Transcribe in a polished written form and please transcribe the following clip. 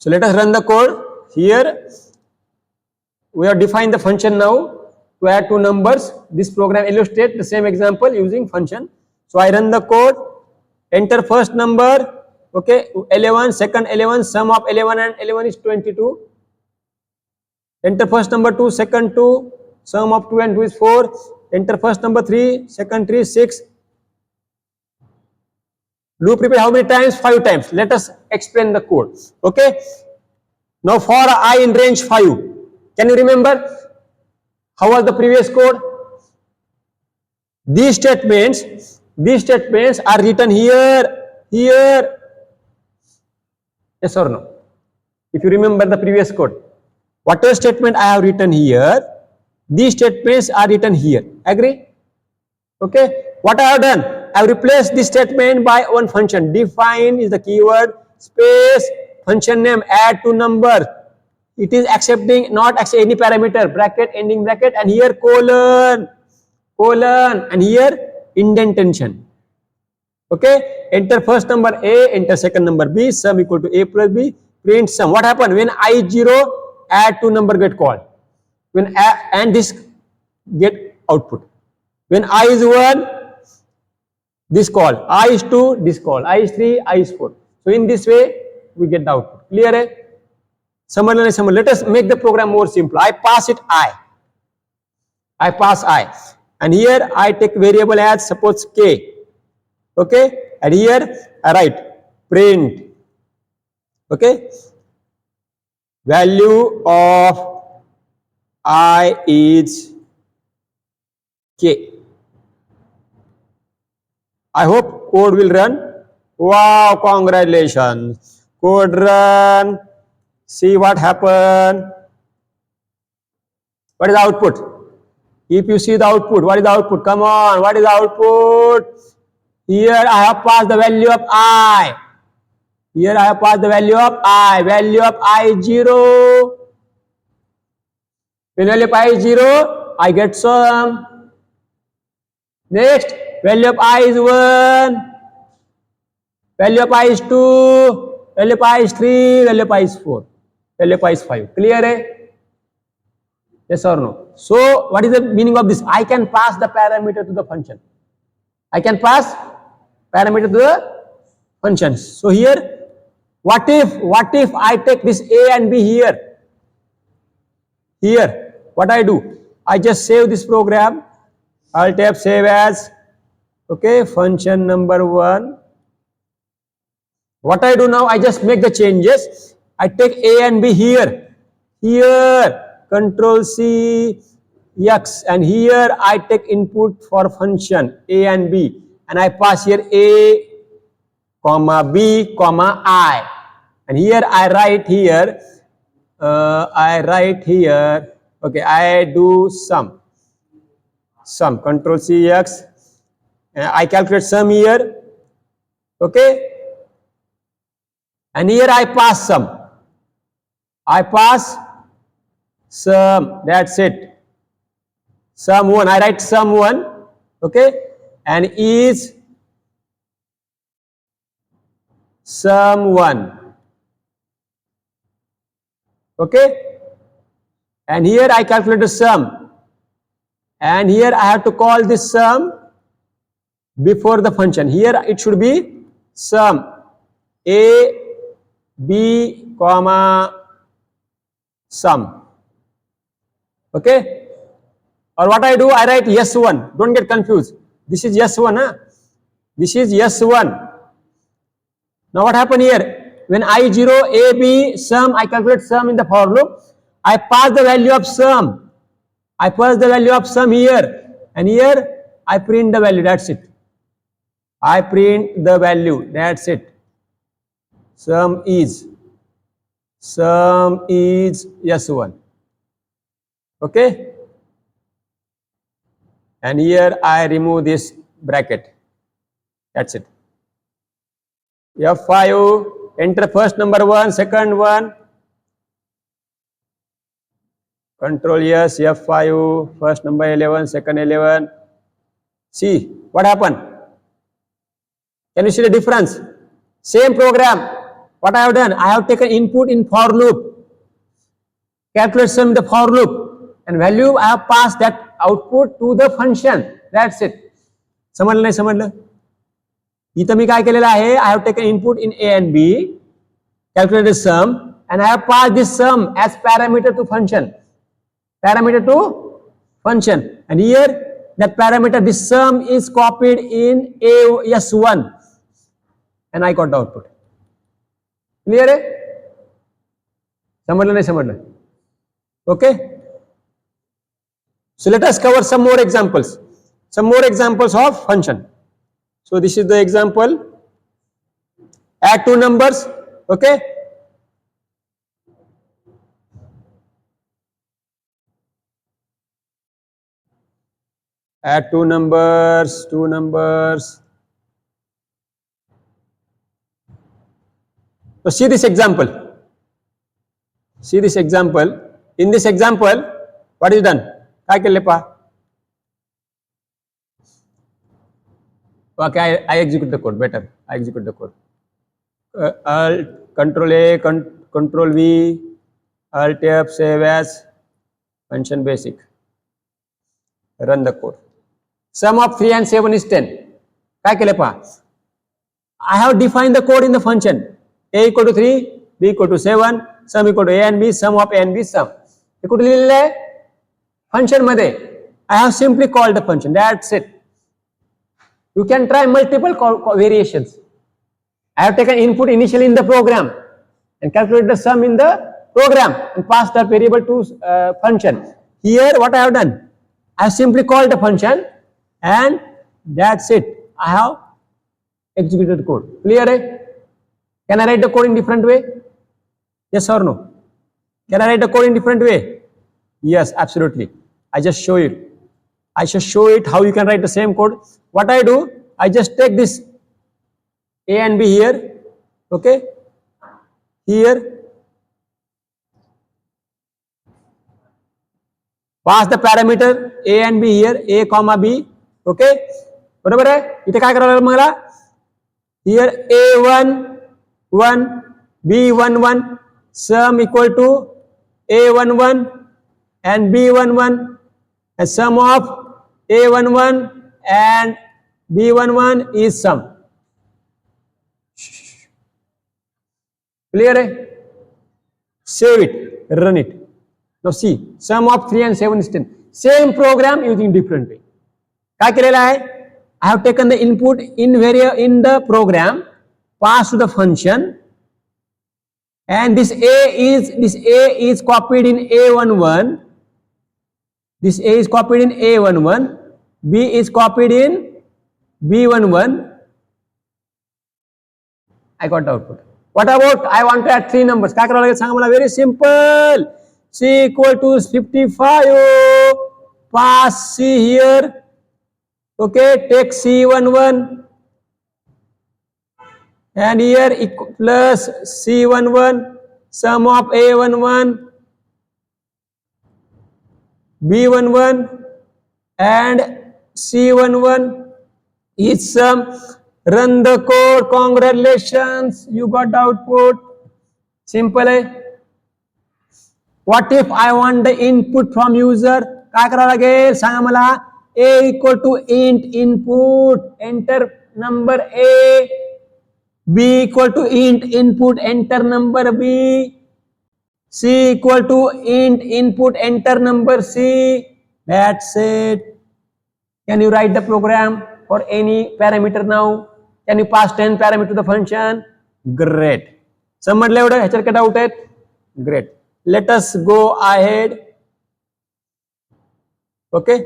So let us run the code. Here we have defined the function now to add two numbers. This program illustrates the same example using function. So I run the code, enter first number, okay, 11, second 11, sum of 11 and 11 is 22. Enter first number 2, second 2, sum of 2 and 2 is 4. Enter first number 3, second 3, 6. Loop repeat how many times? 5 times. Let us explain the code. Okay. Now for I in range 5. Can you remember how was the previous code? These statements are written here. Yes or no? If you remember the previous code, whatever statement I have written here, these statements are written here. Agree? Okay. What I have done? I have replaced this statement by one function. Define is the keyword, space, function name, add to number. It is accepting, not accept any parameter, bracket, ending bracket, and here colon, and here indentation. Okay. Enter first number A, enter second number B, sum equal to A plus B, print sum. What happened? When I 0, add to number get called. When and this get output. When I is 1, this call. I is 2, this call. I is 3, I is 4. So in this way, we get the output. Clear? Eh? Similarly, let us make the program more simple. I pass it I. I pass I. And here I take variable as suppose K. Okay. And here I write print. Okay. Value of I is K. I hope code will run. Wow, congratulations. Code run. See what happened. What is the output? If you see the output, what is the output? Come on, what is the output? Here I have passed the value of I. Here I have passed the value of I. Value of I is 0. When value of I is 0, I get sum. Next, value of I is 1. Value of I is 2. Value of I is 3. Value of I is 4. Value of I is 5. Clear? Eh? Yes or no? So, what is the meaning of this? I can pass the parameter to the function. I can pass parameter to the functions. So here, what if I take this A and B here? Here, what I do? I just save this program. I'll tap save as. Okay, function number 1. What I do now? I just make the changes. I take A and B here. Control C, X, and here I take input for function A and B, and I pass here A, comma B, comma I, and here I write here. Okay, I do sum. Control C, X, and I calculate sum here. Okay, and here I pass sum. I pass sum, that's it. Sum 1, I write sum 1, okay, and is sum 1, okay, and here I calculate the sum, and here I have to call this sum before the function. Here it should be sum A, B, comma, sum. Okay, or what I do, I write yes1. Don't get confused. This is yes1, huh? This is yes1. Now what happened here? When I 0, A, B, sum, I calculate sum in the for loop. I pass the value of sum. I pass the value of sum here, and here I print the value. That's it. I print the value. That's it. Sum is yes1. Okay, and here I remove this bracket. That's it. F5, enter first number 1, second 1. Control yes, F5, first number 11, second 11. See what happened? Can you see the difference? Same program. what I have done, I have taken input in for loop, calculate sum in the for loop, and value I have passed that output to the function. That's it. समजलं नाही समजलं? इथं मी काय केलेलं आहे, I have taken input in A and B, calculated sum, and I have passed this sum as parameter to function. Parameter to function, and here that parameter, this sum is copied in S1, and I got the output. Clear है? समझ नहीं समझ? Okay. So let us cover some more examples. Some more examples of function. So this is the example. Add two numbers. Okay. Add two numbers. So see this example. See this example. In this example, what is done? काय केले पहा? Okay, I execute the code. Better. I execute the code. Alt, Control A, Control V, Alt F, save as, function basic. Run the code. Sum of 3 and 7 is 10. काय केले पहा? I have defined the code in the function. A equal to 3, B equal to 7, sum equal to A and B, sum of A and B sum. हे कुठे लिहिलेलं आहे? Function मध्ये. I have simply called the function. That's it. You can try multiple variations. I have taken input initially in the program and calculated the sum in the program and passed the variable to function. Here what I have done? I have simply called the function and that's it. I have executed the code. Clear hai? Can I write the code in different way? Yes or no? Can I write the code in different way? Yes, absolutely. I just show it. I shall show it how you can write the same code. What I do, I just take this A and B here, okay, here, pass the parameter A and B here, A comma B, okay, बरोबर आहे? इथे काय करावं लागेल मला? Here A1 1, B11, sum equal to A11 and B11, and sum of A11 and B11 is sum. Clear hai? Save it, run it. Now see, sum of 3 and 7 is 10. Same program using different way. काय केलेलं आहे? I have taken the input in the program, passed to the function, and this A is copied in A11. This A is copied in A11, B is copied in B11. I got the output. What about I want to add 3 numbers? काय करावं लागेल सांगा मला? Very simple. C equal to 55. Pass C here. Okay, take C11 and here plus C11, sum of A11, B11 and C11 is sum. Run the code. Congratulations, you got the output. Simple hai? What if I want the input from user? काय करावं लागेल सांगा मला? A equal to int input, enter number A. B equal to int input, enter number B. C equal to int input, enter number C. That's it. Can you write the program for any parameter now? Can you pass 10 parameter to the function? Great. समजलं एवढं? ह्याच्यात काय doubt आहेत? Great. Let us go ahead. Okay.